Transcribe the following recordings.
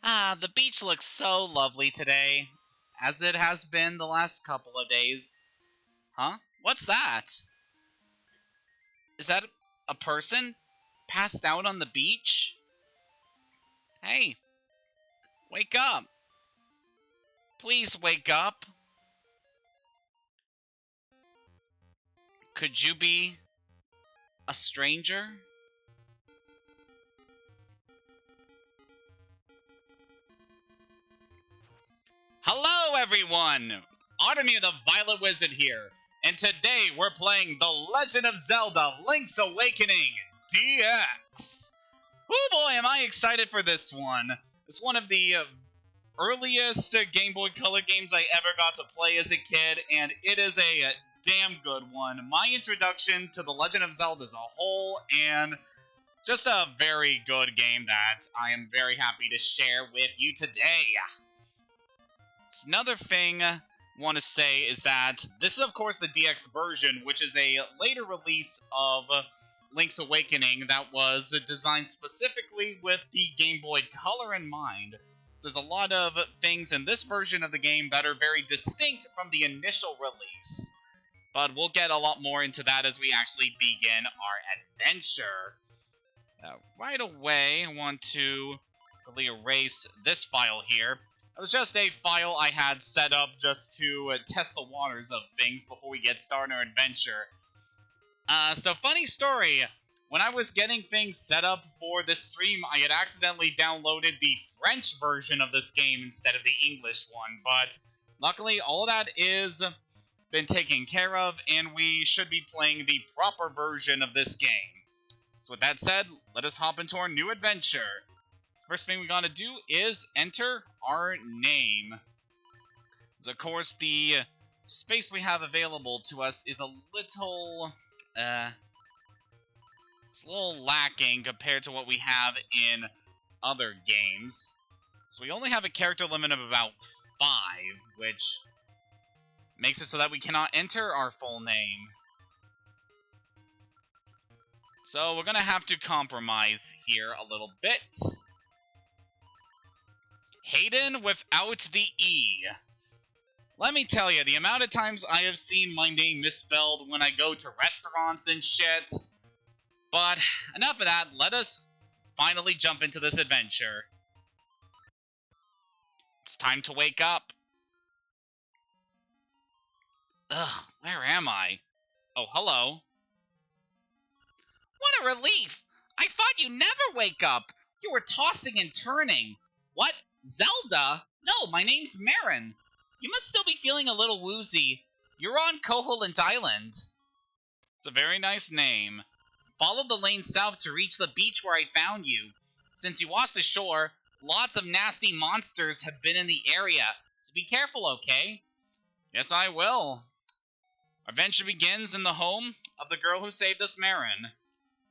The beach looks so lovely today, as it has been the last couple of days. Huh? What's that? Is that a person passed out on the beach? Hey, wake up. Please wake up. Could you be a stranger? Hello, everyone! Autumn the Violet Wizard here, and today we're playing The Legend of Zelda Link's Awakening DX! Oh boy, am I excited for this one! It's one of the earliest Game Boy Color games I ever got to play as a kid, and it is a damn good one. My introduction to The Legend of Zelda as a whole, and just a very good game that I am very happy to share with you today. Another thing I want to say is that this is, of course, the DX version, which is a later release of Link's Awakening that was designed specifically with the Game Boy Color in mind. So there's a lot of things in this version of the game that are very distinct from the initial release. But we'll get a lot more into that as we actually begin our adventure. Right away, I want to really erase this file here. It was just a file I had set up just to test the waters of things before we get started on our adventure. So funny story, when I was getting things set up for this stream, I had accidentally downloaded the French version of this game instead of the English one, but luckily all of that is been taken care of, and we should be playing the proper version of this game. So with that said, let us hop into our new adventure. First thing we gotta do is enter our name. So of course, the space we have available to us is a little, it's a little lacking compared to what we have in other games. So we only have a character limit of about 5, which makes it so that we cannot enter our full name. So we're gonna have to compromise here a little bit. Hayden without the E. Let me tell you, the amount of times I have seen my name misspelled when I go to restaurants and shit. But enough of that, let us finally jump into this adventure. It's time to wake up. Ugh, where am I? Oh, hello. What a relief! I thought you'd never wake up. You were tossing and turning. What? Zelda? No, my name's Marin. You must still be feeling a little woozy. You're on Koholint Island. It's a very nice name. Follow the lane south to reach the beach where I found you. Since you washed ashore, lots of nasty monsters have been in the area, so be careful, okay? Yes, I will. Our adventure begins in the home of the girl who saved us, Marin.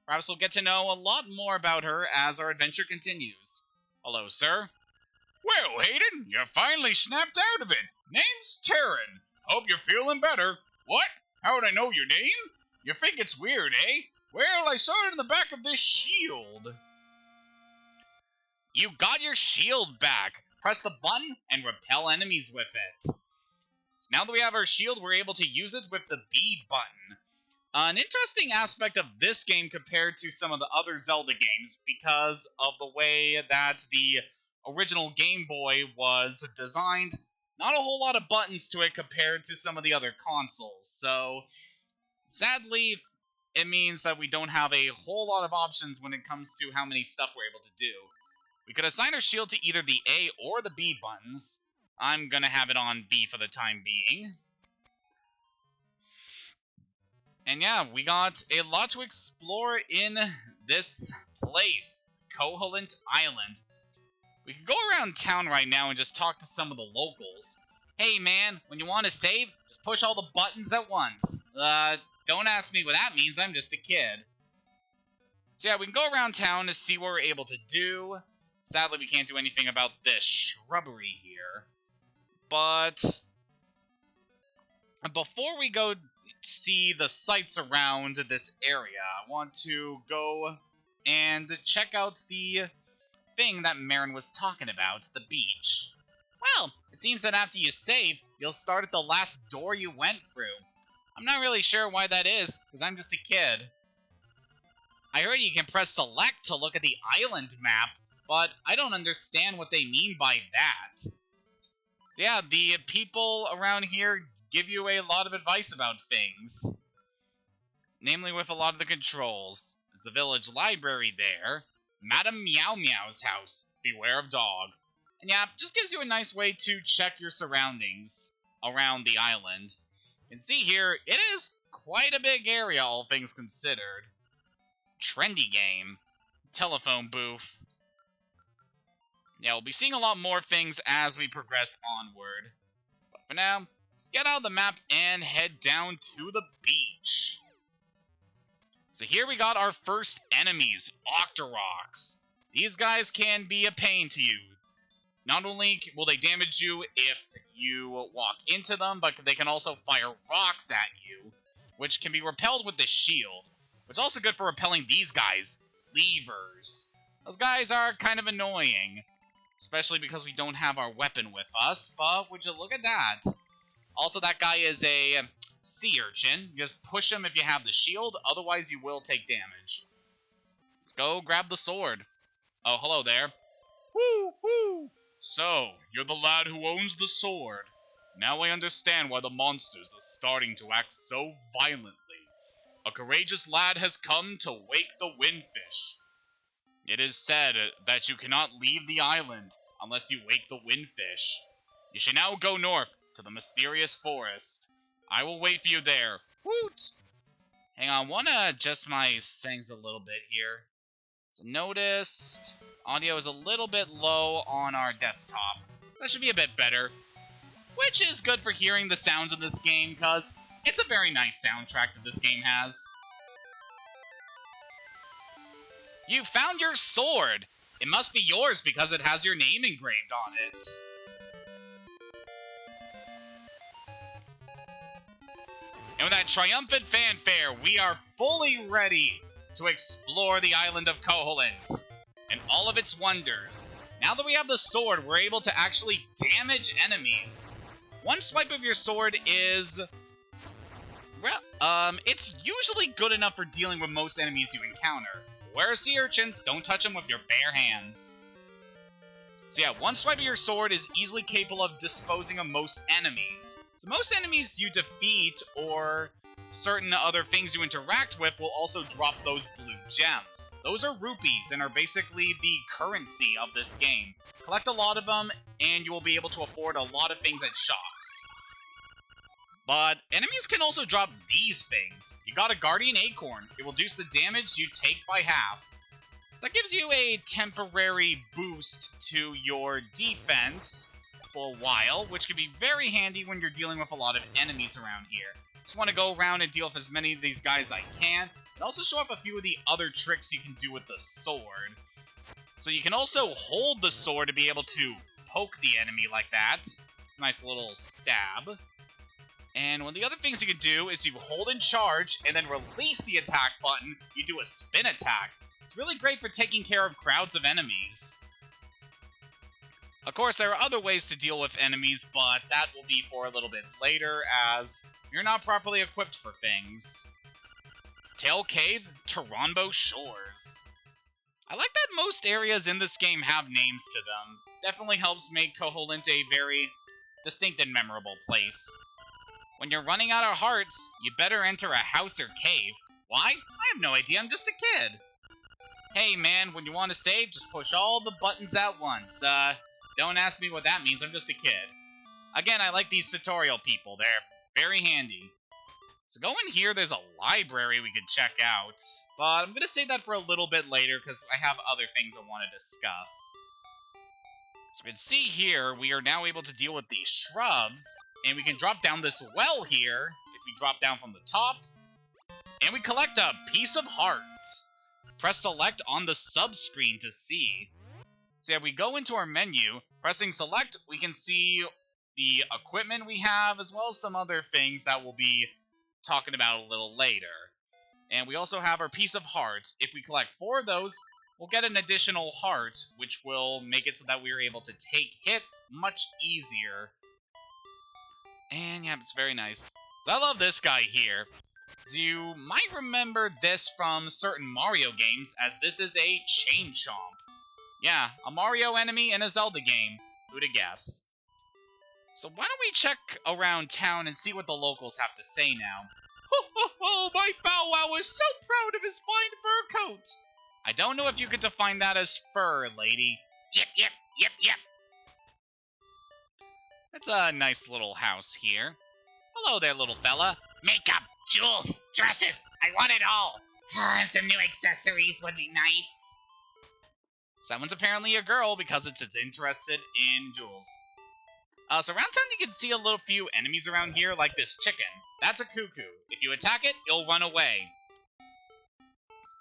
Perhaps we'll get to know a lot more about her as our adventure continues. Hello, sir. Well, Hayden, you finally snapped out of it. Name's Taryn. Hope you're feeling better. What? How would I know your name? You think it's weird, eh? Well, I saw it in the back of this shield. You got your shield back. Press the button and repel enemies with it. So now that we have our shield, we're able to use it with the B button. An interesting aspect of this game compared to some of the other Zelda games because of the way that the original Game Boy was designed. Not a whole lot of buttons to it compared to some of the other consoles. So, sadly, it means that we don't have a whole lot of options when it comes to how many stuff we're able to do. We could assign our shield to either the A or the B buttons. I'm gonna have it on B for the time being. And yeah, we got a lot to explore in this place, Koholint Island. We could go around town right now and just talk to some of the locals. Hey man, when you want to save, just push all the buttons at once. Don't ask me what that means, I'm just a kid. So yeah, we can go around town to see what we're able to do. Sadly, we can't do anything about this shrubbery here. But before we go see the sights around this area, I want to go and check out the thing that Marin was talking about, the beach. Well, it seems that after you save, you'll start at the last door you went through. I'm not really sure why that is, because I'm just a kid. I heard you can press select to look at the island map, but I don't understand what they mean by that. So yeah, the people around here give you a lot of advice about things. Namely with a lot of the controls. There's the village library there. Madame Meow Meow's house. Beware of dog. And yeah, just gives you a nice way to check your surroundings around the island. You can see here, it is quite a big area, all things considered. Trendy game. Telephone booth. Yeah, we'll be seeing a lot more things as we progress onward. But for now, let's get out of the map and head down to the beach. So here we got our first enemies, Octoroks. These guys can be a pain to you. Not only will they damage you if you walk into them, but they can also fire rocks at you, which can be repelled with the shield. It's also good for repelling these guys, Leavers. Those guys are kind of annoying, especially because we don't have our weapon with us, but would you look at that. Also, that guy is a sea urchin. You just push him if you have the shield, otherwise you will take damage. Let's go grab the sword. Oh, hello there. Woo, woo! So, you're the lad who owns the sword. Now I understand why the monsters are starting to act so violently. A courageous lad has come to wake the windfish. It is said that you cannot leave the island unless you wake the windfish. You should now go north to the mysterious forest. I will wait for you there. Woot! Hang on, wanna adjust my settings a little bit here. So noticed audio is a little bit low on our desktop. That should be a bit better. Which is good for hearing the sounds of this game, because it's a very nice soundtrack that this game has. You found your sword! It must be yours because it has your name engraved on it. And with that triumphant fanfare, we are fully ready to explore the island of Koholint and all of its wonders. Now that we have the sword, we're able to actually damage enemies. One swipe of your sword is... well, it's usually good enough for dealing with most enemies you encounter. Whereas sea urchins, don't touch them with your bare hands. So yeah, one swipe of your sword is easily capable of disposing of most enemies. So most enemies you defeat, or certain other things you interact with, will also drop those blue gems. Those are rupees, and are basically the currency of this game. Collect a lot of them, and you will be able to afford a lot of things at shops. But enemies can also drop these things. You got a Guardian Acorn. It will reduce the damage you take by half. So that gives you a temporary boost to your defense for a while, which can be very handy when you're dealing with a lot of enemies around here. Just want to go around and deal with as many of these guys as I can, and also show off a few of the other tricks you can do with the sword. So you can also hold the sword to be able to poke the enemy like that. It's a nice little stab. And one of the other things you can do is you hold and charge, and then release the attack button, you do a spin attack. It's really great for taking care of crowds of enemies. Of course, there are other ways to deal with enemies, but that will be for a little bit later, as you're not properly equipped for things. Tail Cave, Taronbo Shores. I like that most areas in this game have names to them. Definitely helps make Koholint a very distinct and memorable place. When you're running out of hearts, you better enter a house or cave. Why? I have no idea, I'm just a kid. Hey man, when you want to save, just push all the buttons at once. Don't ask me what that means, I'm just a kid. Again, I like these tutorial people, they're very handy. So go in here, there's a library we could check out. But I'm gonna save that for a little bit later, because I have other things I want to discuss. So you can see here, we are now able to deal with these shrubs. And we can drop down this well here, if we drop down from the top. And we collect a piece of heart. Press select on the sub-screen to see. So yeah, we go into our menu, pressing select, we can see the equipment we have, as well as some other things that we'll be talking about a little later. And we also have our piece of heart. If we collect 4 of those, we'll get an additional heart, which will make it so that we're able to take hits much easier. And yeah, it's very nice. So I love this guy here. So you might remember this from certain Mario games, as this is a Chain Chomp. Yeah, a Mario enemy in a Zelda game. Who'd have guessed? So why don't we check around town and see what the locals have to say now. Ho ho ho! My Bow Wow is so proud of his fine fur coat! I don't know if you could define that as fur, lady. Yep, yep, yep, yep. It's a nice little house here. Hello there, little fella. Makeup, jewels, dresses, I want it all. And some new accessories would be nice. Someone's apparently a girl because it's interested in jewels. So around town you can see a little few enemies around here, like this chicken. That's a cuckoo. If you attack it, it'll run away.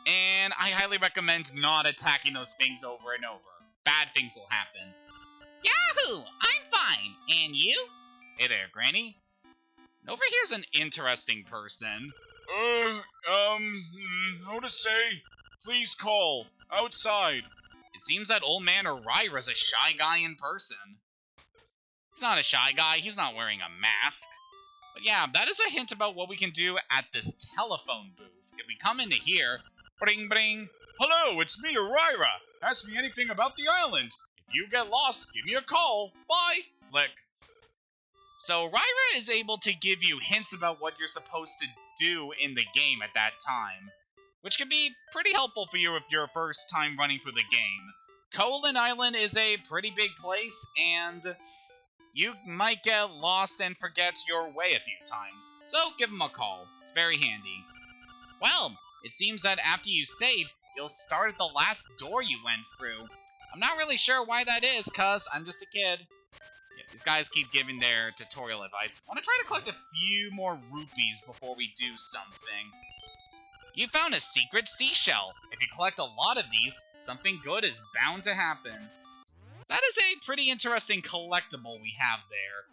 And I highly recommend not attacking those things over and over. Bad things will happen. Yahoo! I'm fine. And you? Hey there, Granny. And over here's an interesting person. How to say? Please call. Outside. It seems that old man Orira's a shy guy in person. He's not a shy guy, he's not wearing a mask. But yeah, that is a hint about what we can do at this telephone booth. If we come into here, bring bring. Hello, it's me, Orira. Ask me anything about the island. If you get lost, give me a call. Bye. Click. So Orira is able to give you hints about what you're supposed to do in the game at that time, which can be pretty helpful for you if you're first time running through the game. Koholint Island is a pretty big place, and you might get lost and forget your way a few times, so give him a call. It's very handy. Well, it seems that after you save, you'll start at the last door you went through. I'm not really sure why that is, cause I'm just a kid. Yeah, these guys keep giving their tutorial advice. I want to try to collect a few more rupees before we do something. You found a secret seashell. If you collect a lot of these, something good is bound to happen. So that is a pretty interesting collectible we have there.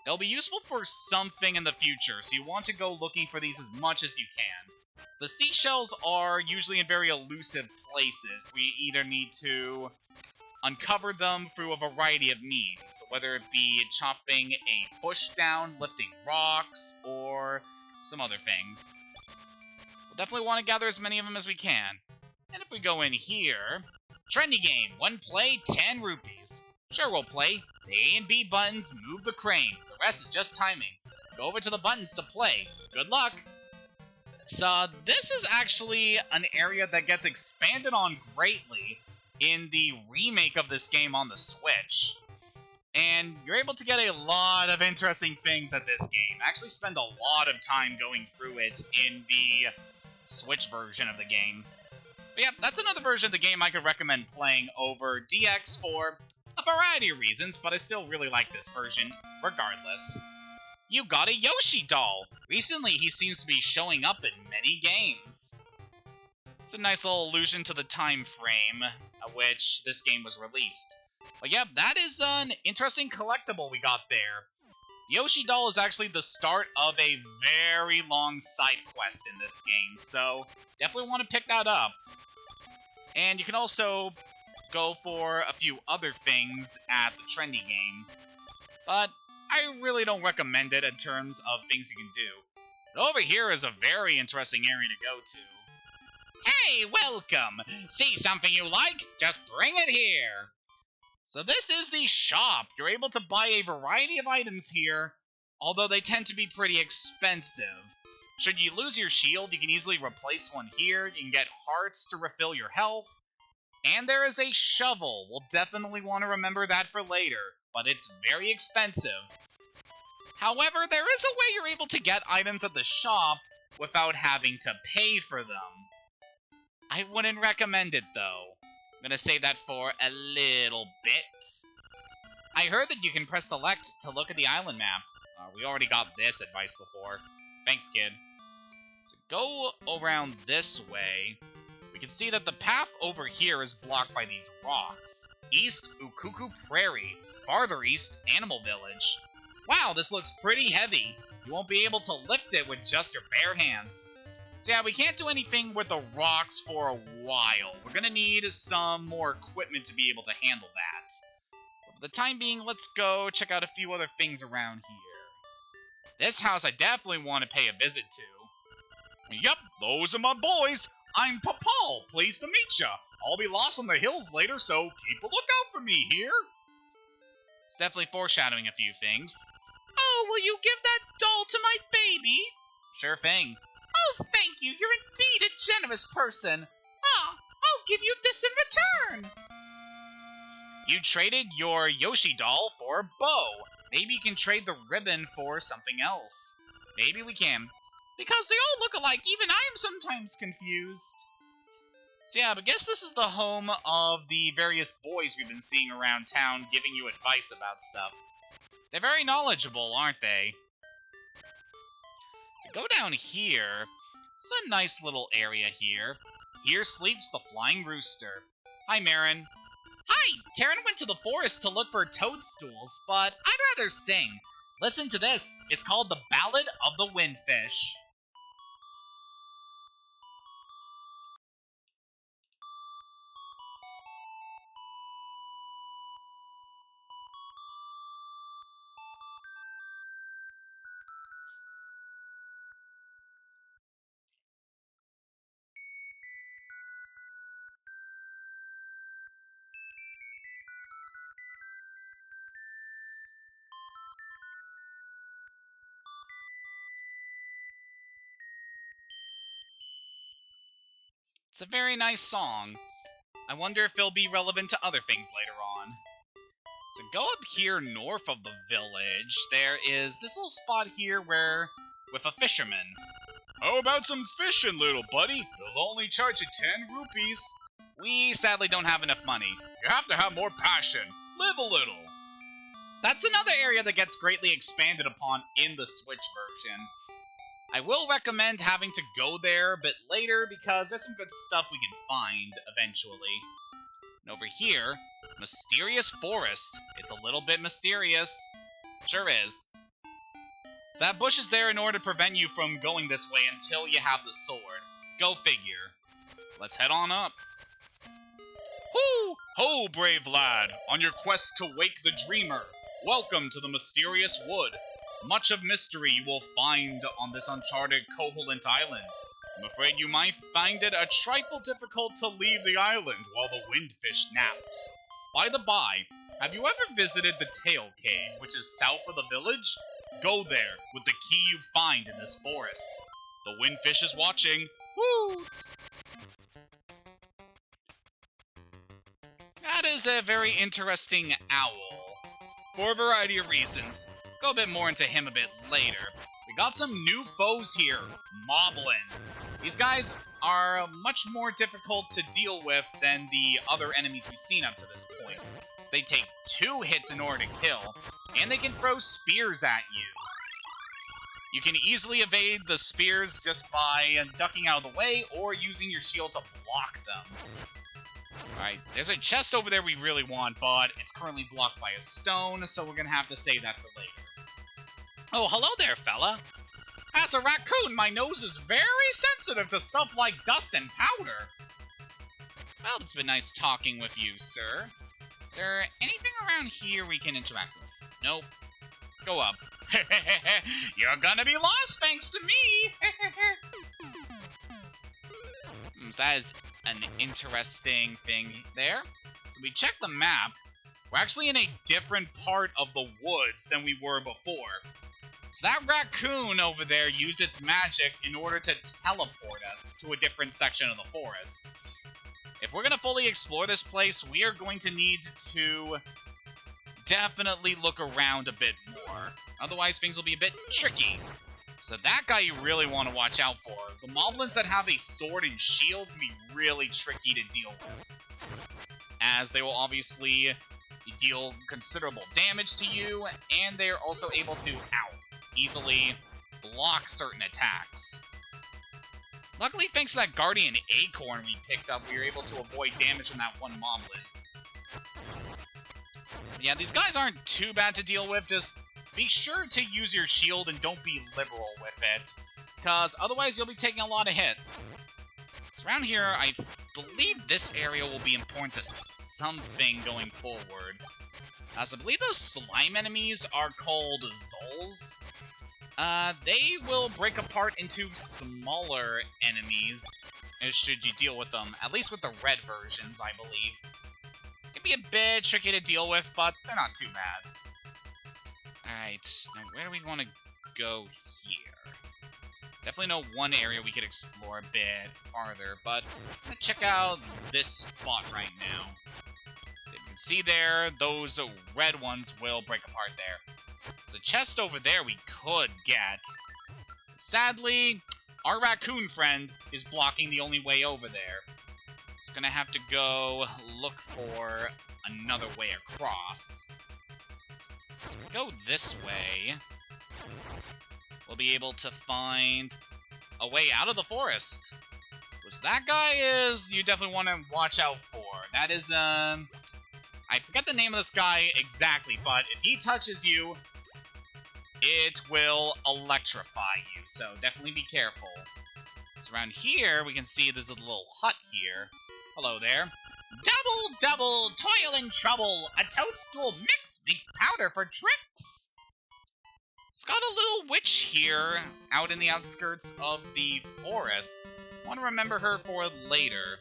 They'll be useful for something in the future, so you want to go looking for these as much as you can. The seashells are usually in very elusive places. We either need to uncover them through a variety of means, whether it be chopping a bush down, lifting rocks, or some other things. We'll definitely want to gather as many of them as we can. And if we go in here, trendy game, 1 play, 10 rupees. Sure, we'll play. The A and B buttons move the crane. The rest is just timing. Go over to the buttons to play. Good luck! So this is actually an area that gets expanded on greatly in the remake of this game on the Switch. And you're able to get a lot of interesting things at this game. I actually spend a lot of time going through it in the Switch version of the game. But yeah, that's another version of the game I could recommend playing over DX for a variety of reasons, but I still really like this version regardless. You got a Yoshi doll! Recently, he seems to be showing up in many games. It's a nice little allusion to the time frame at which this game was released. But yeah, that is an interesting collectible we got there. The Yoshi doll is actually the start of a very long side quest in this game, so definitely want to pick that up. And you can also go for a few other things at the trendy game, but I really don't recommend it in terms of things you can do. But over here is a very interesting area to go to. Hey, welcome! See something you like? Just bring it here! So this is the shop. You're able to buy a variety of items here, although they tend to be pretty expensive. Should you lose your shield, you can easily replace one here. You can get hearts to refill your health. And there is a shovel. We'll definitely want to remember that for later, but it's very expensive. However, there is a way you're able to get items at the shop without having to pay for them. I wouldn't recommend it, though. I'm gonna save that for a little bit. I heard that you can press select to look at the island map. We already got this advice before. Thanks, kid. So go around this way. We can see that the path over here is blocked by these rocks. East, Ukuku Prairie. Farther east, Animal Village. Wow, this looks pretty heavy. You won't be able to lift it with just your bare hands. So yeah, we can't do anything with the rocks for a while. We're gonna need some more equipment to be able to handle that. But for the time being, let's go check out a few other things around here. This house I definitely want to pay a visit to. Yep, those are my boys. I'm Papal, pleased to meet ya. I'll be lost on the hills later, so keep a lookout for me here. It's definitely foreshadowing a few things. Oh, will you give that doll to my baby? Sure thing. Oh, thank you. You're indeed a generous person. Ah, I'll give you this in return. You traded your Yoshi doll for a bow. Maybe you can trade the ribbon for something else. Maybe we can. Because they all look alike, even I am sometimes confused. So yeah, but guess this is the home of the various boys we've been seeing around town giving you advice about stuff. They're very knowledgeable, aren't they? Go down here. It's a nice little area here. Here sleeps the flying rooster. Hi, Marin. Hi! Taryn went to the forest to look for toadstools, but I'd rather sing. Listen to this. It's called the Ballad of the Windfish. It's a very nice song. I wonder if it'll be relevant to other things later on. So go up here north of the village. There is this little spot here where, with a fisherman. How about some fishing, little buddy? He'll only charge you 10 rupees. We sadly don't have enough money. You have to have more passion. Live a little. That's another area that gets greatly expanded upon in the Switch version. I will recommend having to go there a bit later because there's some good stuff we can find eventually. And over here, mysterious forest. It's a little bit mysterious. Sure is. So that bush is there in order to prevent you from going this way until you have the sword. Go figure. Let's head on up. Whoo! Ho, brave lad! On your quest to wake the dreamer. Welcome to the mysterious wood. Much of mystery you will find on this uncharted Koholint Island. I'm afraid you might find it a trifle difficult to leave the island while the windfish naps. By the by, have you ever visited the Tail Cave, which is south of the village? Go there with the key you find in this forest. The windfish is watching. Woot! That is a very interesting owl. For a variety of reasons. Go a bit more into him a bit later. We got some new foes here, moblins. These guys are much more difficult to deal with than the other enemies we've seen up to this point. They take 2 hits in order to kill, and they can throw spears at you. You can easily evade the spears just by ducking out of the way or using your shield to block them. Alright, there's a chest over there we really want, but it's currently blocked by a stone, so we're gonna have to save that for later. Oh, hello there, fella. As a raccoon, my nose is very sensitive to stuff like dust and powder. Well, it's been nice talking with you, sir. Is there anything around here we can interact with? Nope. Let's go up. You're gonna be lost thanks to me! So that is an interesting thing there. So we check the map. We're actually in a different part of the woods than we were before. So that raccoon over there used its magic in order to teleport us to a different section of the forest. If we're going to fully explore this place, we are going to need to definitely look around a bit more. Otherwise, things will be a bit tricky. So that guy you really want to watch out for. The moblins that have a sword and shield can be really tricky to deal with, as they will obviously deal considerable damage to you, and they're also able to, easily block certain attacks. Luckily, thanks to that Guardian Acorn we picked up, we were able to avoid damage from that one moblin. Yeah, these guys aren't too bad to deal with, just be sure to use your shield and don't be liberal with it. because otherwise you'll be taking a lot of hits. So around here, I believe this area will be important to something going forward. So I believe those slime enemies are called Zols. They will break apart into smaller enemies should you deal with them, at least with the red versions, I believe. Can be a bit tricky to deal with, but they're not too bad. Alright, now where do we want to go here? Definitely know one area we could explore a bit farther, but I'm gonna check out this spot right now. If you can see there, those red ones will break apart there. There's a chest over there we could get. Sadly, our raccoon friend is blocking the only way over there. Just gonna have to go look for another way across. So if we go this way, we'll be able to find a way out of the forest. Which that guy is, you definitely want to watch out for. That is, I forget the name of this guy exactly, but if he touches you, it will electrify you, so definitely be careful. So around here, we can see there's a little hut here. Hello there. Double, double, toil and trouble. A toadstool mix makes powder for tricks. It's got a little witch here, out in the outskirts of the forest. Want to remember her for later.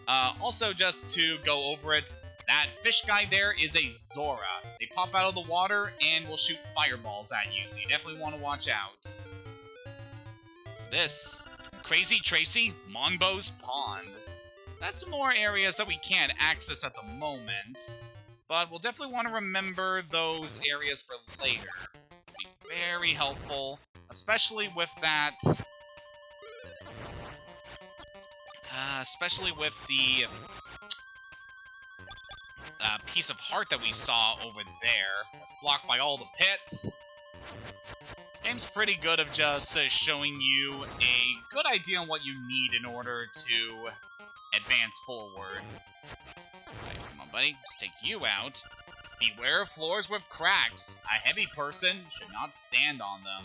Also, just to go over it, that fish guy there is a Zora. They pop out of the water and will shoot fireballs at you, so you definitely want to watch out. This, Crazy Tracy, Monbo's Pond. That's some more areas that we can't access at the moment, but we'll definitely want to remember those areas for later. It'll be very helpful, especially with that... especially with the... piece of heart that we saw over there. It's blocked by all the pits. This game's pretty good of just showing you a good idea on what you need in order to advance forward. Alright, come on, buddy. Let's take you out. Beware of floors with cracks. A heavy person should not stand on them.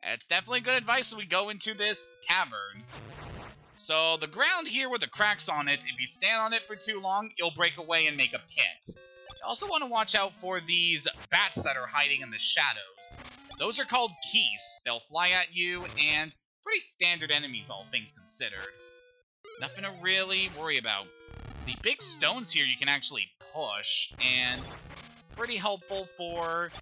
It's definitely good advice as we go into this cavern. So, the ground here with the cracks on it, if you stand on it for too long, it'll break away and make a pit. You also want to watch out for these bats that are hiding in the shadows. Those are called geese. They'll fly at you, and pretty standard enemies, all things considered. Nothing to really worry about. The big stones here you can actually push, and it's pretty helpful for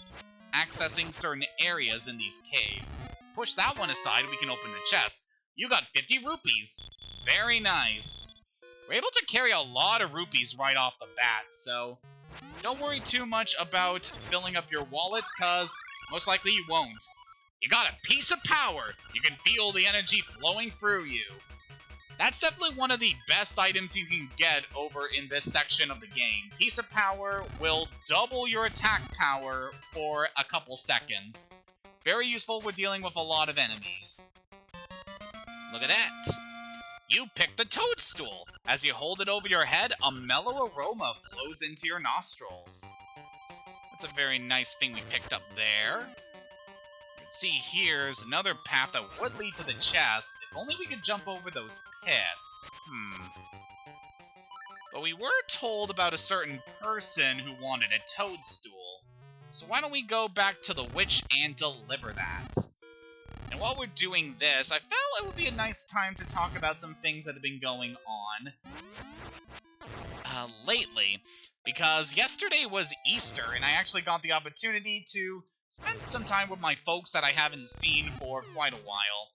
accessing certain areas in these caves. Push that one aside, we can open the chest. You got 50 rupees. Very nice. We're able to carry a lot of rupees right off the bat, so don't worry too much about filling up your wallet, because most likely you won't. You got a piece of power. You can feel the energy flowing through you. That's definitely one of the best items you can get over in this section of the game. Piece of power will double your attack power for a couple seconds. Very useful when dealing with a lot of enemies. Look at that! You picked the toadstool! As you hold it over your head, a mellow aroma flows into your nostrils. That's a very nice thing we picked up there. You can see here's another path that would lead to the chest, if only we could jump over those pits. But we were told about a certain person who wanted a toadstool. So why don't we go back to the witch and deliver that? And while we're doing this, I felt it would be a nice time to talk about some things that have been going on lately. Because yesterday was Easter, and I actually got the opportunity to spend some time with my folks that I haven't seen for quite a while.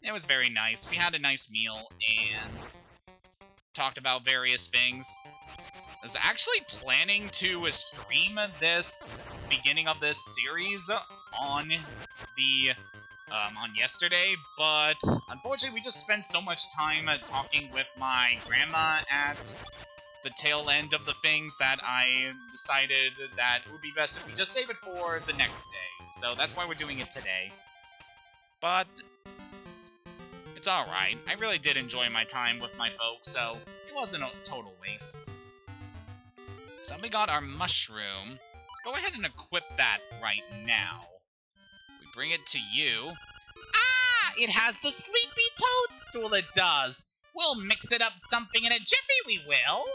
It was very nice. We had a nice meal, and talked about various things. I was actually planning to stream this beginning of this series on the... on yesterday, but unfortunately we just spent so much time talking with my grandma at the tail end of the things that I decided that it would be best if we just save it for the next day. So that's why we're doing it today. But it's alright. I really did enjoy my time with my folks, so it wasn't a total waste. So we got our mushroom. Let's go ahead and equip that right now. Bring it to you. it has the sleepy toadstool, it does. We'll mix it up something in a jiffy, we will.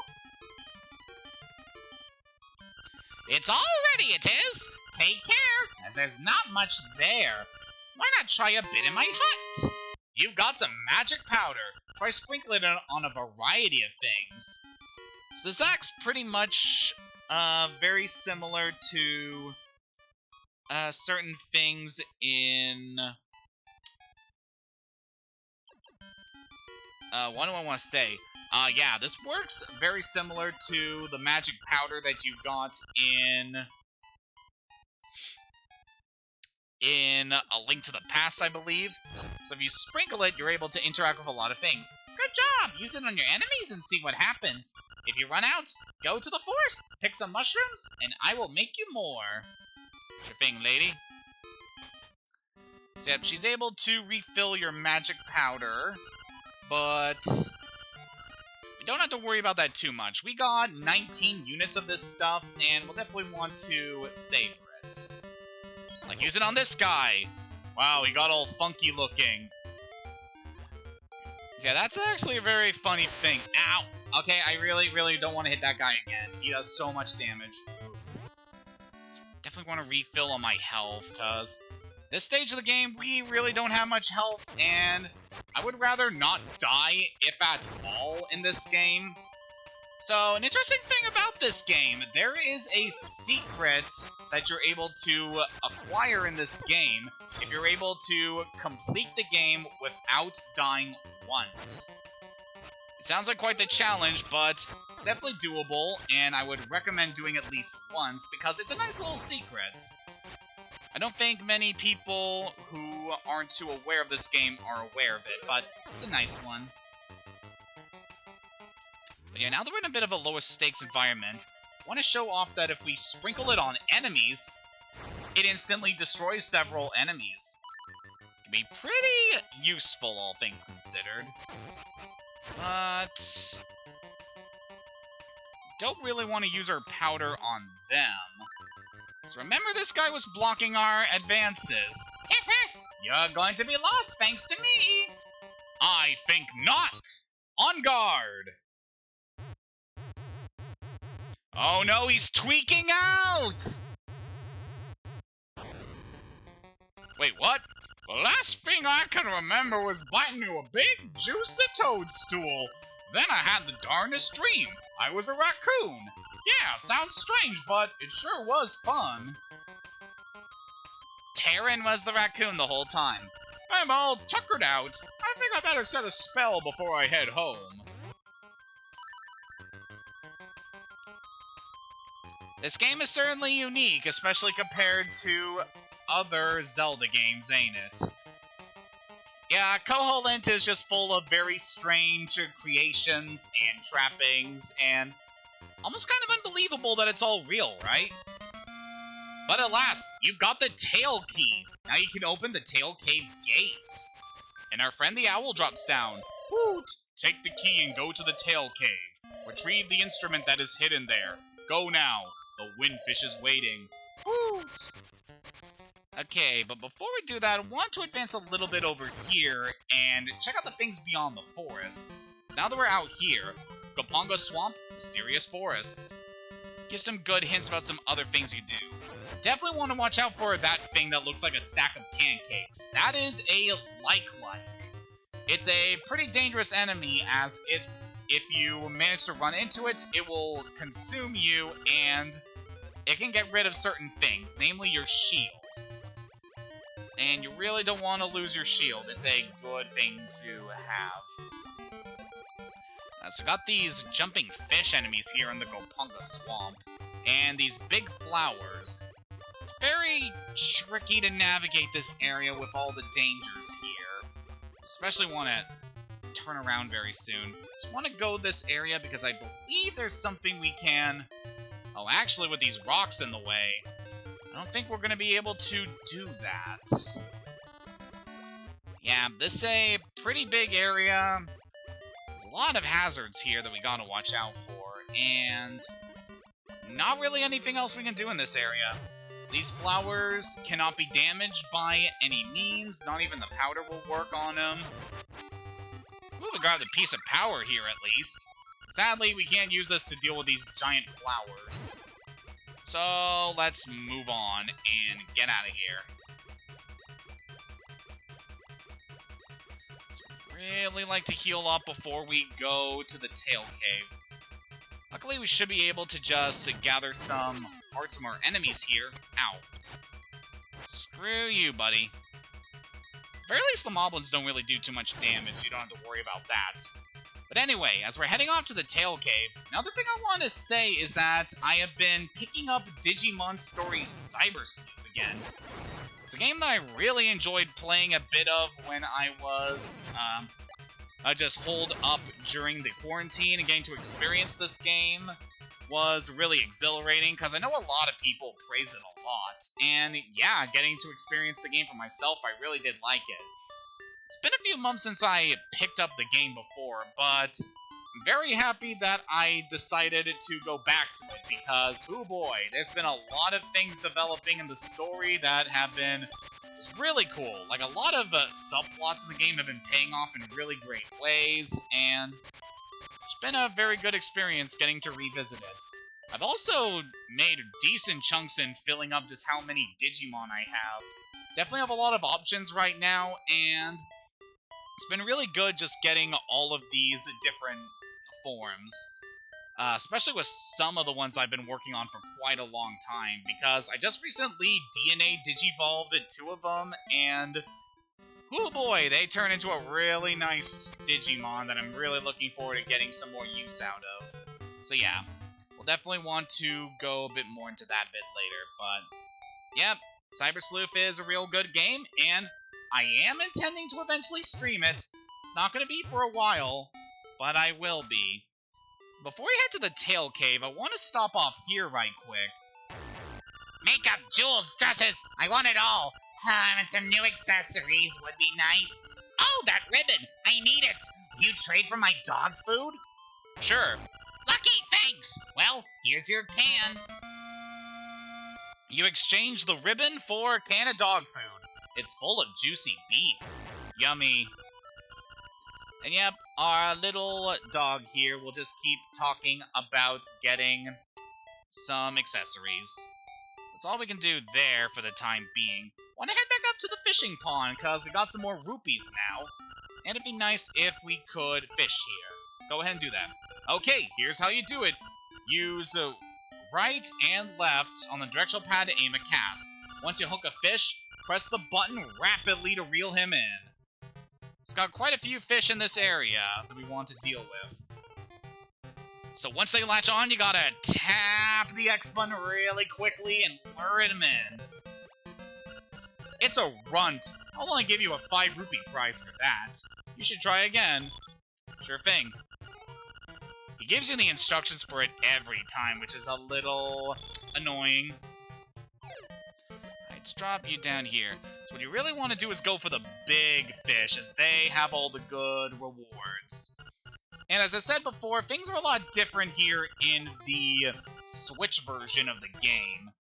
It's all ready, it is. Take care, as there's not much there. Why not try a bit in my hut? You've got some magic powder. Try sprinkling it on a variety of things. So this act's pretty much very similar to certain things in... what do I want to say? Yeah, this works very similar to the magic powder that you got in A Link to the Past, I believe. So if you sprinkle it, you're able to interact with a lot of things. Good job! Use it on your enemies and see what happens. If you run out, go to the forest, pick some mushrooms, and I will make you more. Sure thing, lady. So yep, she's able to refill your magic powder, but we don't have to worry about that too much. We got 19 units of this stuff, and we'll definitely want to savor it. Like, use it on this guy. Wow, he got all funky looking. Yeah, that's actually a very funny thing. Ow! Okay, I really don't want to hit that guy again. He does so much damage. Definitely want to refill on my health, because this stage of the game, we really don't have much health, and I would rather not die, if at all, in this game. So, an interesting thing about this game, there is a secret that you're able to acquire in this game if you're able to complete the game without dying once. It sounds like quite the challenge, but definitely doable, and I would recommend doing at least once, because it's a nice little secret. I don't think many people who aren't too aware of this game are aware of it, but it's a nice one. But yeah, now that we're in a bit of a lower stakes environment, I want to show off that if we sprinkle it on enemies, it instantly destroys several enemies. It can be pretty useful, all things considered. But don't really want to use our powder on them. So remember, this guy was blocking our advances. You're going to be lost thanks to me. I think not. On guard. Oh no, he's tweaking out! Wait, what? The last thing I can remember was biting into a big, juicy toadstool. Then I had the darndest dream. I was a raccoon. Yeah, sounds strange, but it sure was fun. Tarin was the raccoon the whole time. I'm all tuckered out. I think I better set a spell before I head home. This game is certainly unique, especially compared to other Zelda games, ain't it? Yeah, Koholint is just full of very strange creations and trappings, and almost kind of unbelievable that it's all real, right? But alas, you've got the Tail Key. Now you can open the Tail Cave gate. And our friend the owl drops down. Woot! Take the key and go to the Tail Cave. Retrieve the instrument that is hidden there. Go now. The windfish is waiting. Woot! Okay, but before we do that, I want to advance a little bit over here and check out the things beyond the forest. Now that we're out here, Goponga Swamp, Mysterious Forest. Give some good hints about some other things you do. Definitely want to watch out for that thing that looks like a stack of pancakes. That is a like. It's a pretty dangerous enemy, as if you manage to run into it, it will consume you, and it can get rid of certain things, namely your shield. And you really don't want to lose your shield. It's a good thing to have. So we got these jumping fish enemies here in the Goponga Swamp, and these big flowers. It's very tricky to navigate this area with all the dangers here. Especially want to turn around very soon. Just want to go this area because I believe there's something we can... Oh, actually, with these rocks in the way, I don't think we're going to be able to do that. Yeah, this is a pretty big area. There's a lot of hazards here that we gotta watch out for, and not really anything else we can do in this area. These flowers cannot be damaged by any means. Not even the powder will work on them. Ooh, we grabbed a piece of power here at least. Sadly, we can't use this to deal with these giant flowers. So, let's move on and get out of here. Really like to heal up before we go to the tail cave. Luckily, we should be able to just gather some hearts from our enemies here. Ow. Screw you, buddy. At the very least, the moblins don't really do too much damage, so you don't have to worry about that. But anyway, as we're heading off to the tail cave, another thing I want to say is that I have been picking up Digimon Stories Cyber Sleuth again. It's a game that I really enjoyed playing a bit of when I was just holed up during the quarantine, and getting to experience this game was really exhilarating, because I know a lot of people praise it a lot. And yeah, getting to experience the game for myself, I really did like it. It's been a few months since I picked up the game before, but I'm very happy that I decided to go back to it, because, oh boy, there's been a lot of things developing in the story that have been just really cool. Like, a lot of subplots in the game have been paying off in really great ways, and it's been a very good experience getting to revisit it. I've also made decent chunks in filling up just how many Digimon I have. Definitely have a lot of options right now, and it's been really good just getting all of these different forms. Especially with some of the ones I've been working on for quite a long time, because I just recently DNA Digivolved 2 of them, and oh boy, they turn into a really nice Digimon that I'm really looking forward to getting some more use out of. So yeah, we'll definitely want to go a bit more into that a bit later, but yep, Cyber Sleuth is a real good game, and I am intending to eventually stream it. It's not going to be for a while, but I will be. So before we head to the tail cave, I want to stop off here right quick. Makeup, jewels, dresses, I want it all. And some new accessories would be nice. Oh, that ribbon, I need it. You trade for my dog food? Sure. Lucky, thanks. Well, here's your can. You exchange the ribbon for a can of dog food. It's full of juicy beef. Yummy. And yep, our little dog here will just keep talking about getting some accessories. That's all we can do there for the time being. Want to head back up to the fishing pond, because we got some more rupees now. And it'd be nice if we could fish here. Let's go ahead and do that. Okay, here's how you do it. Use right and left on the directional pad to aim a cast. Once you hook a fish, press the button rapidly to reel him in. It's got quite a few fish in this area that we want to deal with. So once they latch on, you gotta tap the X button really quickly and lure him in. It's a runt. I'll only give you a 5 rupee prize for that. You should try again. Sure thing. He gives you the instructions for it every time, which is a little annoying. Let's drop you down here. So what you really want to do is go for the big fish, as they have all the good rewards. And as I said before, things are a lot different here in the Switch version of the game.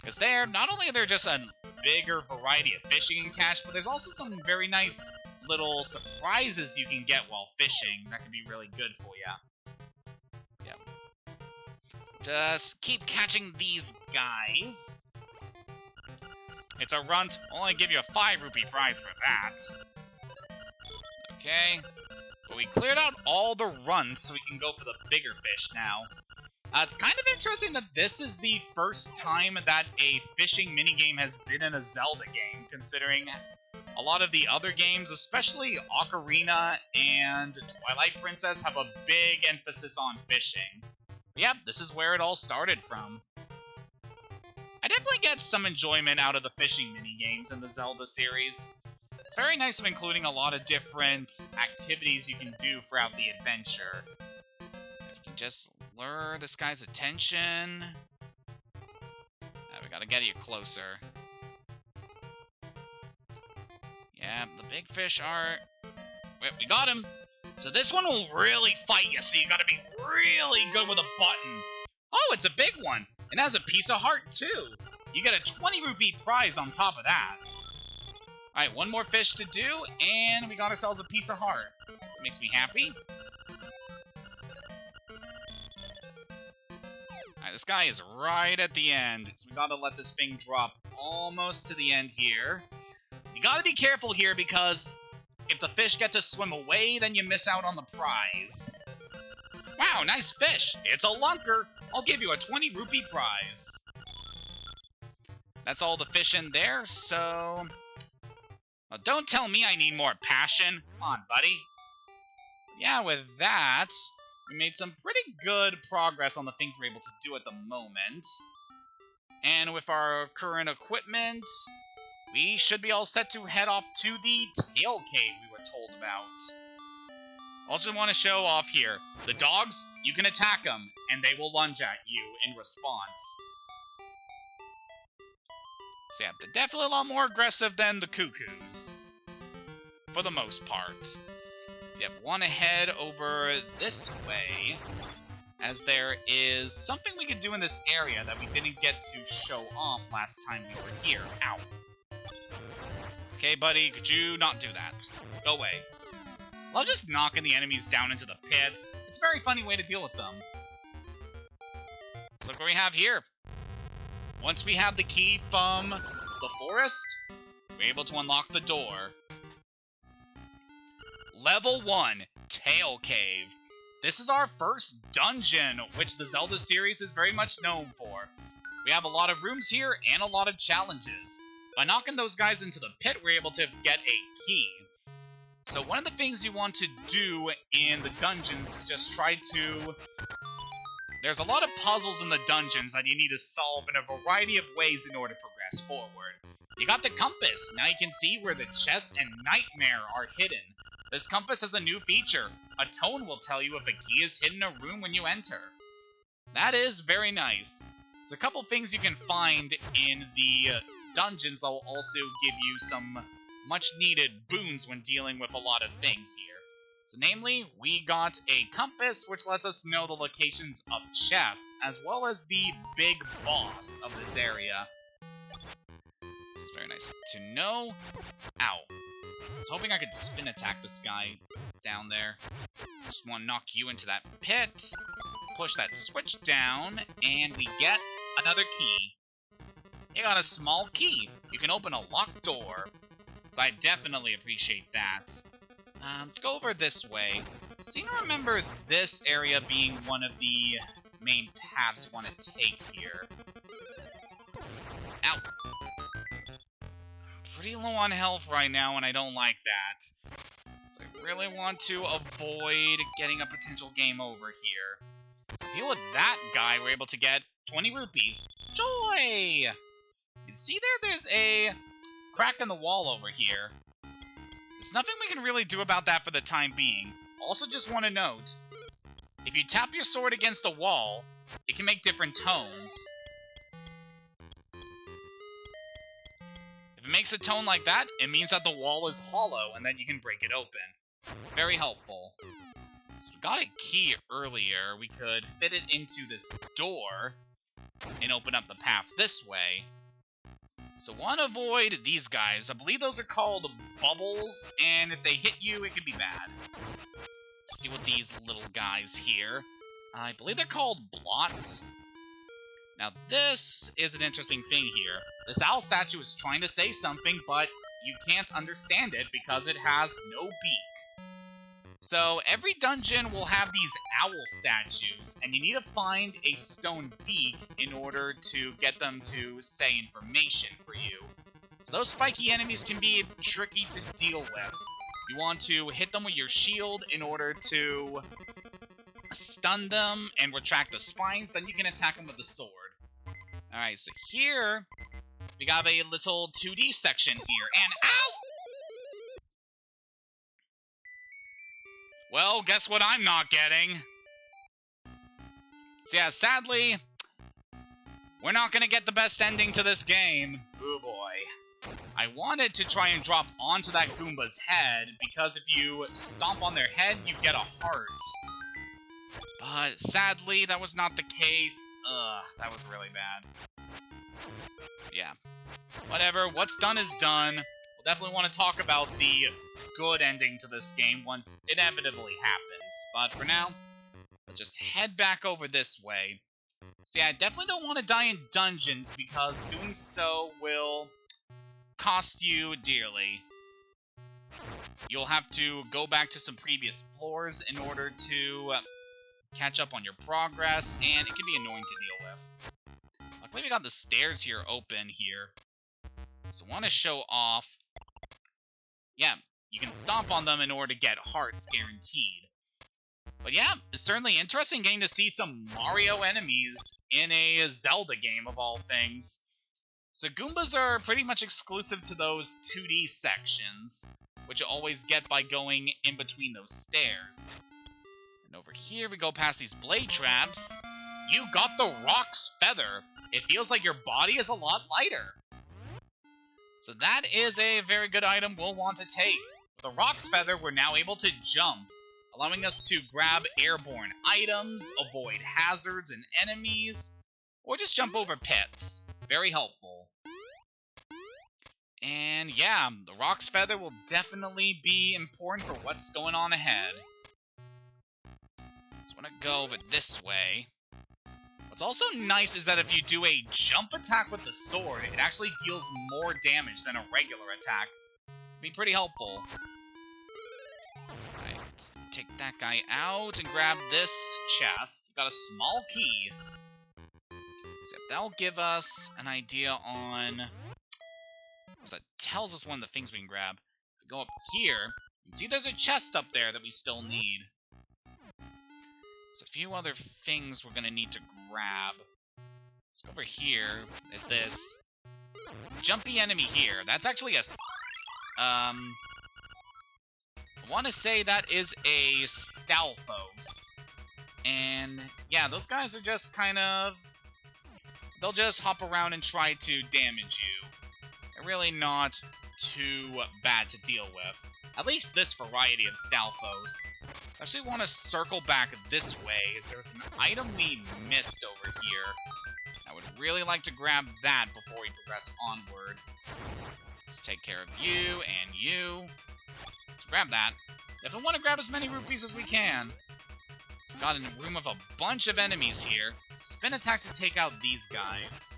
Because there, not only are there just a bigger variety of fish you can catch, but there's also some very nice little surprises you can get while fishing that can be really good for you. Yep. Just keep catching these guys. It's a runt. I'll only give you a 5 rupee prize for that. Okay. But we cleared out all the runts, so we can go for the bigger fish now. It's kind of interesting that this is the first time that a fishing minigame has been in a Zelda game, considering a lot of the other games, especially Ocarina and Twilight Princess, have a big emphasis on fishing. But yep, this is where it all started from. I definitely get some enjoyment out of the fishing minigames in the Zelda series. It's very nice of including a lot of different activities you can do throughout the adventure. If you can just lure this guy's attention. We gotta get you closer. Yeah, the big fish are... Wait, we got him! So this one will really fight you, so you gotta be really good with a button. Oh, it's a big one! It has a piece of heart, too! You get a 20 rupee prize on top of that. Alright, one more fish to do, and we got ourselves a piece of heart. That makes me happy. Alright, this guy is right at the end, so we gotta let this thing drop almost to the end here. You gotta be careful here, because if the fish get to swim away, then you miss out on the prize. Wow, nice fish! It's a lunker! I'll give you a 20 rupee prize. That's all the fish in there, so... Well, don't tell me I need more passion. Come on, buddy. Yeah, with that, we made some pretty good progress on the things we're able to do at the moment. And with our current equipment, we should be all set to head off to the tail cave we were told about. Also want to show off here. The dogs, you can attack them, and they will lunge at you in response. So yeah, they're definitely a lot more aggressive than the cuckoos. For the most part. Yep, want to head over this way, as there is something we could do in this area that we didn't get to show off last time we were here. Ow. Okay, buddy, could you not do that? Go away. Love just knocking the enemies down into the pits. It's a very funny way to deal with them. So look what we have here. Once we have the key from the forest, we're able to unlock the door. Level 1, Tail Cave. This is our first dungeon, which the Zelda series is very much known for. We have a lot of rooms here and a lot of challenges. By knocking those guys into the pit, we're able to get a key. So one of the things you want to do in the dungeons is just try to... There's a lot of puzzles in the dungeons that you need to solve in a variety of ways in order to progress forward. You got the compass. Now you can see where the chest and nightmare are hidden. This compass has a new feature. A tone will tell you if a key is hidden in a room when you enter. That is very nice. There's a couple things you can find in the dungeons that will also give you some much-needed boons when dealing with a lot of things here. So namely, we got a compass, which lets us know the locations of chests, as well as the big boss of this area. This is very nice to know. Ow. I was hoping I could spin attack this guy down there. Just want to knock you into that pit. Push that switch down, and we get another key. You got a small key. You can open a locked door. So I definitely appreciate that. Let's go over this way. Seem to remember this area being one of the main paths you want to take here. Ow. I'm pretty low on health right now, and I don't like that. So I really want to avoid getting a potential game over here. So to deal with that guy, we're able to get 20 rupees. Joy! You can see there's a crack in the wall over here. There's nothing we can really do about that for the time being. Also just want to note, if you tap your sword against a wall, it can make different tones. If it makes a tone like that, it means that the wall is hollow and that you can break it open. Very helpful. So we got a key earlier. We could fit it into this door and open up the path this way. So want to avoid these guys. I believe those are called bubbles, and if they hit you, it could be bad. Let's deal with these little guys here. I believe they're called blots. Now this is an interesting thing here. This owl statue is trying to say something, but you can't understand it because it has no beak. So every dungeon will have these owl statues, and you need to find a stone beak in order to get them to say information for you. So those spiky enemies can be tricky to deal with. You want to hit them with your shield in order to stun them and retract the spines, then you can attack them with the sword. Alright, so here we got a little 2D section here, and ow! Well, guess what I'm not getting? So yeah, sadly, we're not gonna get the best ending to this game. Oh boy. I wanted to try and drop onto that Goomba's head, because if you stomp on their head, you get a heart. But sadly, that was not the case. Ugh, that was really bad. Yeah. Whatever, what's done is done. We'll definitely want to talk about the good ending to this game once it inevitably happens. But for now, let's just head back over this way. See, I definitely don't want to die in dungeons because doing so will cost you dearly. You'll have to go back to some previous floors in order to catch up on your progress, and it can be annoying to deal with. Luckily, we got the stairs here open here. So I want to show off. Yeah, you can stomp on them in order to get hearts guaranteed. But yeah, it's certainly interesting getting to see some Mario enemies in a Zelda game of all things. So Goombas are pretty much exclusive to those 2D sections, which you always get by going in between those stairs. And over here we go past these blade traps. You got the Rock's Feather. It feels like your body is a lot lighter. So that is a very good item we'll want to take. With the Rock's Feather, we're now able to jump, allowing us to grab airborne items, avoid hazards and enemies, or just jump over pits. Very helpful. And yeah, the Rock's Feather will definitely be important for what's going on ahead. Just want to go over this way. What's also nice is that if you do a jump attack with the sword, it actually deals more damage than a regular attack. It'd be pretty helpful. Alright, let's take that guy out and grab this chest. You got a small key. So that'll give us an idea on... So that tells us one of the things we can grab. So go up here. You can see there's a chest up there that we still need. There's a few other things we're going to need to grab. Let's go over here. There's this jumpy enemy here. That's actually a... I want to say that is a Stalfos. And yeah, those guys are just kind of... They'll just hop around and try to damage you. They're really not too bad to deal with. At least this variety of Stalfos. I actually want to circle back this way, as there's an item we missed over here. I would really like to grab that before we progress onward. Let's take care of you and you. Let's grab that. Definitely want to grab as many rupees as we can. So we've got a room of a bunch of enemies here. Spin attack to take out these guys.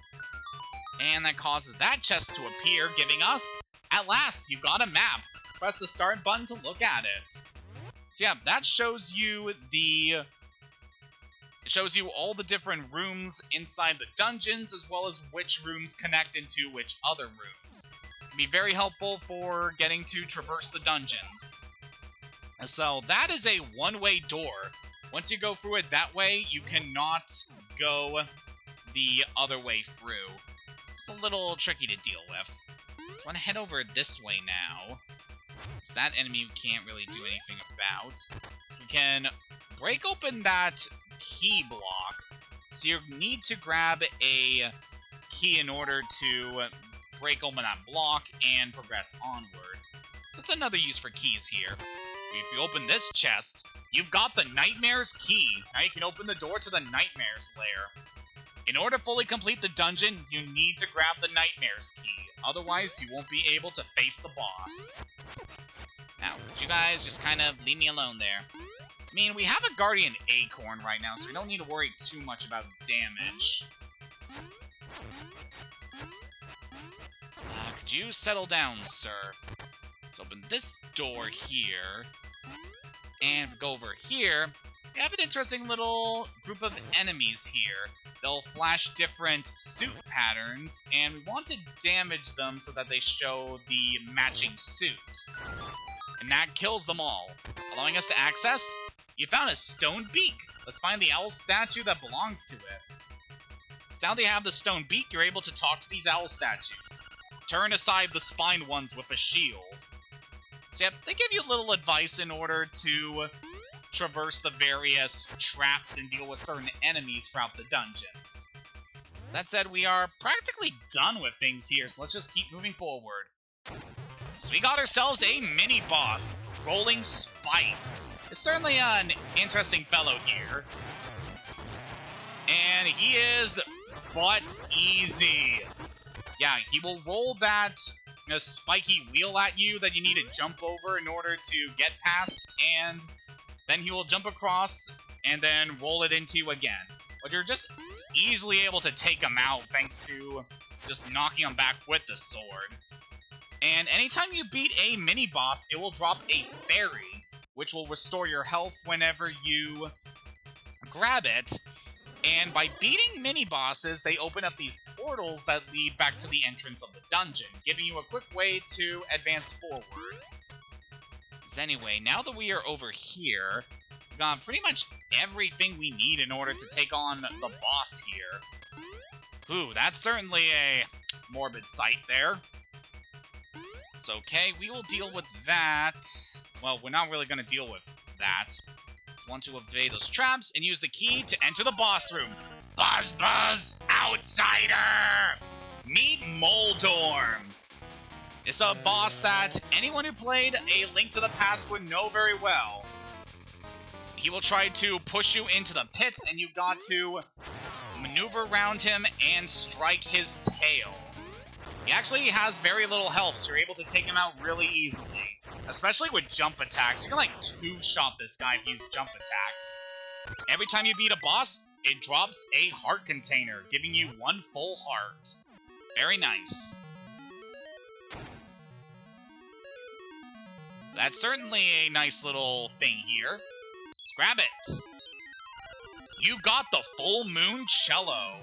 And that causes that chest to appear, giving us, at last, you've got a map. Press the start button to look at it. So yeah, that shows you the... It shows you all the different rooms inside the dungeons, as well as which rooms connect into which other rooms. It can be very helpful for getting to traverse the dungeons. So that is a one-way door. Once you go through it that way, you cannot go the other way through. It's a little tricky to deal with. So I want to head over this way now. So that enemy we can't really do anything about. So we can break open that key block. So you need to grab a key in order to break open that block and progress onward. So that's another use for keys here. If you open this chest, you've got the Nightmare's key. Now you can open the door to the Nightmare's lair. In order to fully complete the dungeon, you need to grab the Nightmare's key. Otherwise, you won't be able to face the boss. Now, would you guys just kind of leave me alone there? I mean, we have a Guardian Acorn right now, so we don't need to worry too much about damage. Could you settle down, sir? Let's open this door here. And go over here. We have an interesting little group of enemies here. They'll flash different suit patterns, and we want to damage them so that they show the matching suit. And that kills them all, allowing us to access... You found a stone beak! Let's find the owl statue that belongs to it. So now that you have the stone beak, you're able to talk to these owl statues. Turn aside the spined ones with a shield. So yep, they give you little advice in order to traverse the various traps and deal with certain enemies throughout the dungeons. That said, we are practically done with things here, so let's just keep moving forward. So we got ourselves a mini-boss, Rolling Spike. It's certainly an interesting fellow here. And he is but easy. Yeah, he will roll that spiky wheel at you that you need to jump over in order to get past, and then he will jump across and then roll it into you again. But you're just easily able to take him out thanks to just knocking him back with the sword. And anytime you beat a mini-boss, it will drop a fairy, which will restore your health whenever you grab it. And by beating mini-bosses, they open up these portals that lead back to the entrance of the dungeon, giving you a quick way to advance forward. So anyway, now that we are over here, we've got pretty much everything we need in order to take on the boss here. Ooh, that's certainly a morbid sight there. It's okay, we will deal with that. Well, we're not really going to deal with that. Just want to evade those traps and use the key to enter the boss room. Buzz Buzz, outsider! Meet Moldorm. It's a boss that anyone who played A Link to the Past would know very well. He will try to push you into the pits, and you've got to maneuver around him and strike his tail. He actually has very little health, so you're able to take him out really easily. Especially with jump attacks. You can like two-shot this guy if you use jump attacks. Every time you beat a boss, it drops a heart container, giving you 1 full heart. Very nice. That's certainly a nice little thing here. Let's grab it. You got the Full Moon Cello.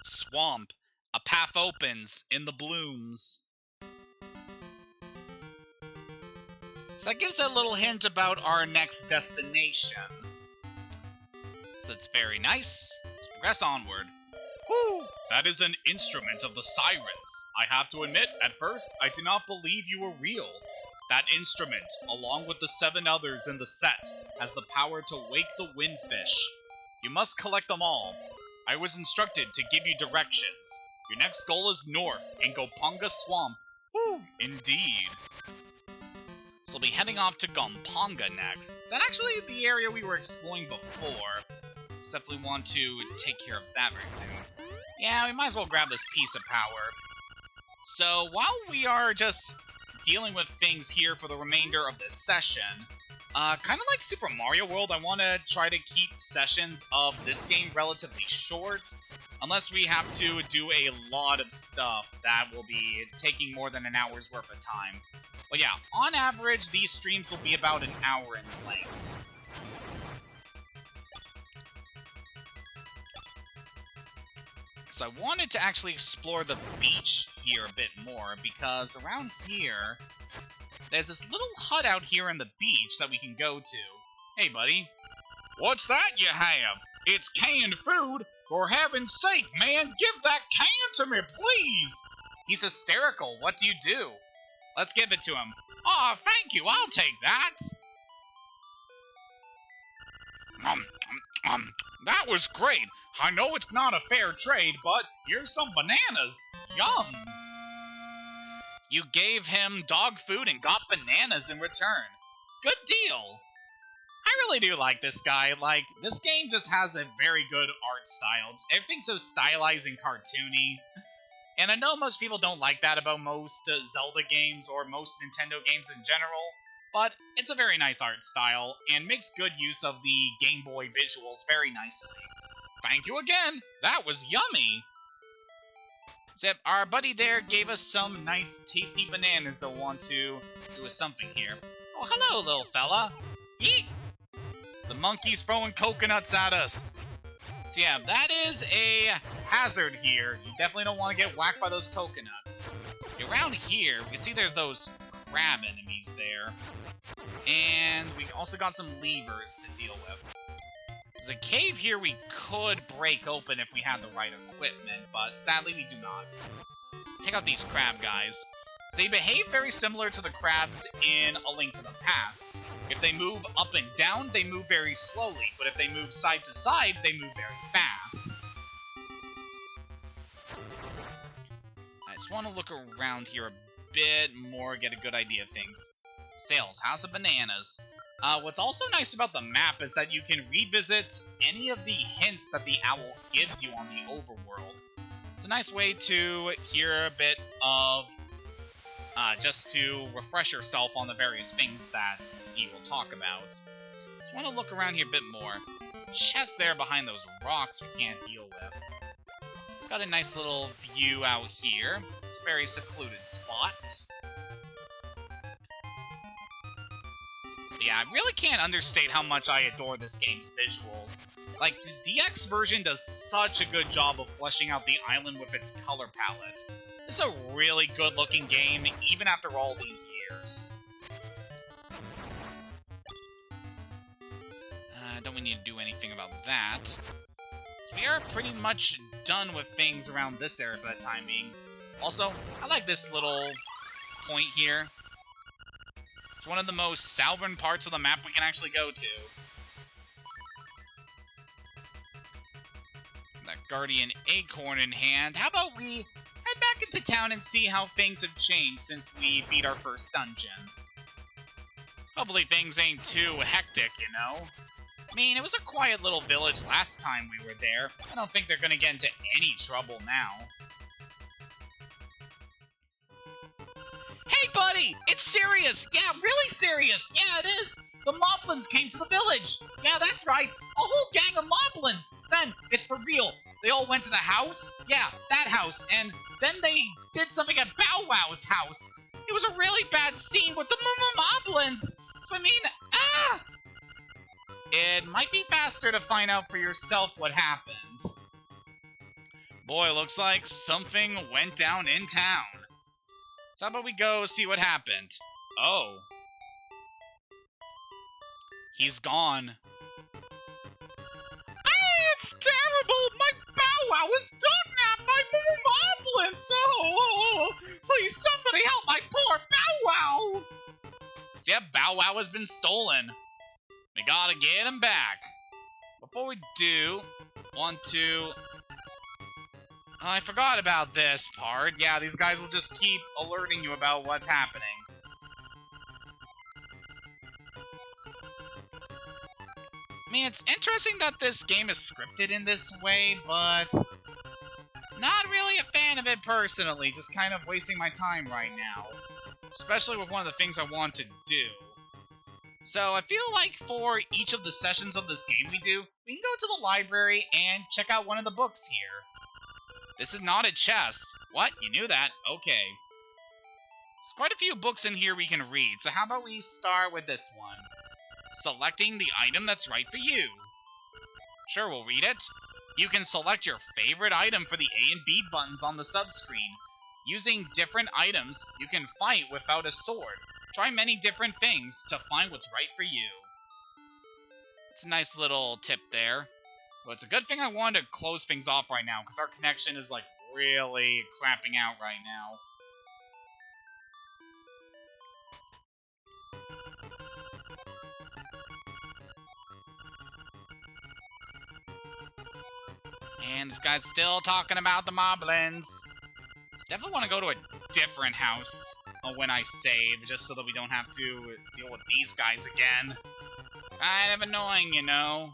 Swamp. A path opens in the blooms. So that gives a little hint about our next destination. So it's very nice. Let's progress onward. Whew! That is an instrument of the Sirens. I have to admit, at first, I did not believe you were real. That instrument, along with the 7 others in the set, has the power to wake the windfish. You must collect them all. I was instructed to give you directions. Your next goal is north, in Gopunga Swamp. Woo! Indeed. So we'll be heading off to Gopunga next. Is that actually the area we were exploring before? So definitely want to take care of that very soon. Yeah, we might as well grab this piece of power. So while we are just dealing with things here for the remainder of this session, kind of like Super Mario World, I want to try to keep sessions of this game relatively short, unless we have to do a lot of stuff that will be taking more than an hour's worth of time. But yeah, on average, these streams will be about an hour in length. So I wanted to actually explore the beach here a bit more, because around here, there's this little hut out here on the beach that we can go to. Hey, buddy. What's that you have? It's canned food? For heaven's sake, man, give that can to me, please! He's hysterical. What do you do? Let's give it to him. Aw, thank you. I'll take that. That was great. I know it's not a fair trade, but here's some bananas. Yum! You gave him dog food and got bananas in return. Good deal. I really do like this guy. Like, this game just has a very good art style. Everything's so stylized and cartoony. And I know most people don't like that about most Zelda games or most Nintendo games in general, but it's a very nice art style and makes good use of the Game Boy visuals very nicely. Thank you again! That was yummy! Except our buddy there gave us some nice tasty bananas that want to do us something here. Oh, hello, little fella! Eek! The monkey's throwing coconuts at us! So yeah, that is a hazard here. You definitely don't want to get whacked by those coconuts. Around here, we can see there's those crab enemies there. And we also got some levers to deal with. There's a cave here we could break open if we had the right equipment, but sadly we do not. Let's take out these crab guys. They behave very similar to the crabs in A Link to the Past. If they move up and down, they move very slowly, but if they move side to side, they move very fast. Just want to look around here a bit more, get a good idea of things. Sales, House of Bananas. What's also nice about the map is that you can revisit any of the hints that the owl gives you on the overworld. It's a nice way to hear a bit of, just to refresh yourself on the various things that he will talk about. Just want to look around here a bit more. There's a chest there behind those rocks we can't deal with. Got a nice little view out here. It's a very secluded spot. Yeah, I really can't understate how much I adore this game's visuals. Like, the DX version does such a good job of fleshing out the island with its color palette. It's a really good-looking game, even after all these years. Don't we need to do anything about that? So we are pretty much done with things around this area for the time being. Also, I like this little point here. It's one of the most southern parts of the map we can actually go to. That Guardian Acorn in hand. How about we head back into town and see how things have changed since we beat our first dungeon? Hopefully things ain't too hectic, you know? I mean, it was a quiet little village last time we were there. I don't think they're gonna get into any trouble now. Hey, buddy! It's serious! Yeah, really serious! Yeah, it is! The Moblins came to the village! Yeah, that's right! A whole gang of Moblins! Then, it's for real! They all went to the house? Yeah, that house, and then they did something at Bow Wow's house! It was a really bad scene with the Moblins! So, I mean, It might be faster to find out for yourself what happened. Boy, looks like something went down in town. So how about we go see what happened? Oh. He's gone. Hey, it's terrible! My Bow Wow is done by Moblins! Oh, please somebody help my poor Bow Wow! So yeah, Bow Wow has been stolen. We gotta get him back. Before we do, want to... Oh, I forgot about this part. Yeah, these guys will just keep alerting you about what's happening. I mean, it's interesting that this game is scripted in this way, but... not really a fan of it personally, just kind of wasting my time right now. Especially with one of the things I want to do. So I feel like for each of the sessions of this game we do, we can go to the library and check out one of the books here. This is not a chest. What? You knew that? Okay. There's quite a few books in here we can read, so how about we start with this one? Selecting the item that's right for you. Sure, we'll read it. You can select your favorite item for the A and B buttons on the subscreen. Using different items, you can fight without a sword. Try many different things to find what's right for you. It's a nice little tip there. Well, it's a good thing I wanted to close things off right now, because our connection is, like, really crapping out right now. And this guy's still talking about the Moblins. Definitely want to go to a different house when I save, just so that we don't have to deal with these guys again. It's kind of annoying, you know.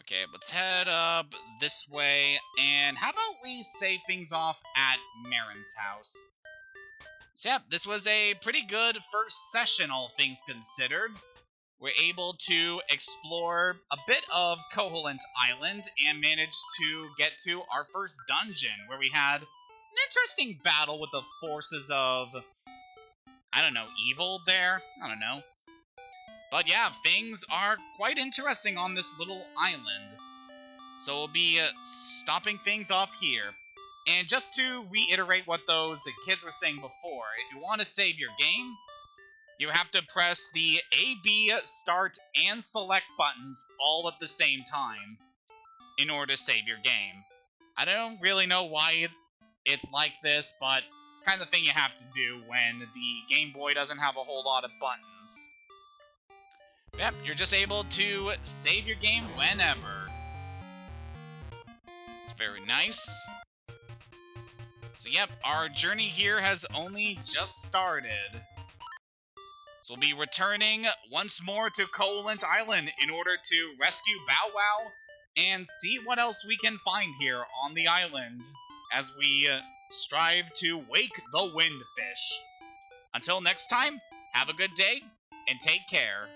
Okay, let's head up this way, and how about we save things off at Marin's house? So yeah, this was a pretty good first session, all things considered. We're able to explore a bit of Koholint Island and managed to get to our first dungeon, where we had an interesting battle with the forces of, I don't know, evil there? I don't know. But yeah, things are quite interesting on this little island. So we'll be stopping things off here. And just to reiterate what those kids were saying before, if you want to save your game, you have to press the A, B, start, and select buttons all at the same time in order to save your game. I don't really know why it's like this, but it's kind of the thing you have to do when the Game Boy doesn't have a whole lot of buttons. Yep, you're just able to save your game whenever. Very nice. So yep, our journey here has only just started. So we'll be returning once more to Koholint Island in order to rescue Bow Wow and see what else we can find here on the island as we strive to wake the windfish. Until next time, have a good day and take care.